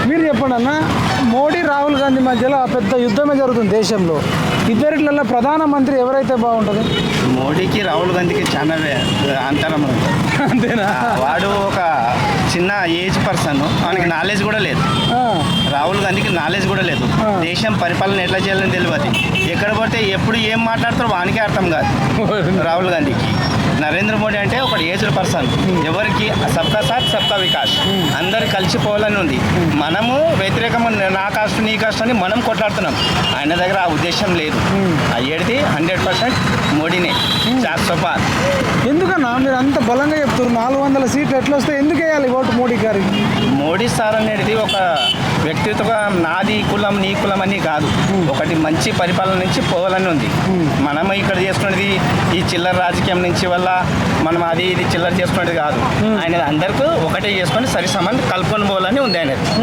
మీరు చెప్పండి అన్న, మోడీ రాహుల్ గాంధీ మధ్యలో పెద్ద యుద్ధమే జరుగుతుంది దేశంలో. ఇద్దరిట్లలో ప్రధానమంత్రి ఎవరైతే బాగుంటుంది? మోడీకి రాహుల్ గాంధీకి చాలా అంతరం ఉంది. అంతేనా? వాడు ఒక చిన్న ఏజ్ పర్సన్, వానికి నాలెడ్జ్ కూడా లేదు. రాహుల్ గాంధీకి నాలెడ్జ్ కూడా లేదు. దేశం పరిపాలన ఎట్లా చేయాలని తెలియదు. ఎక్కడ పడితే ఎప్పుడు ఏం మాట్లాడతారో వానికే అర్థం కాదు రాహుల్ గాంధీకి. నరేంద్ర మోడీ అంటే ఒక ఏజ్డ్ పర్సన్, ఎవరికి సబ్కా సాత్ సబ్కా వికాస్, అందరు కలిసిపోవాలని ఉంది. మనము వ్యతిరేకం, నా కాస్ట్ నీ కాస్ట్ అని మనం కొట్లాడుతున్నాం. ఆయన దగ్గర ఆ ఉద్దేశం లేదు. అయ్యేది 100% మోడీనే. చార్సోపార్ ఎందుకన్నా మీరు అంత బలంగా చెప్తారు? 400 సీట్లు ఎట్లా వస్తాయి? ఎందుకు వేయాలి ఓటు మోడీ గారికి? మోడీ సార్ అనేది ఒక వ్యక్తిత్వ, నాది కులం నీ కులం అని కాదు. ఒకటి మంచి పరిపాలన నుంచి పోవాలని ఉంది. మనం ఇక్కడ చేసుకునేది ఈ చిల్లర రాజకీయం నుంచి వల్ల మనం అది ఇది చిల్లర చేసుకునేది కాదు. ఆయన అందరికీ ఒకటే చేసుకొని సరి సమానం కలుపుకొని పోవాలని ఉంది ఆయనది.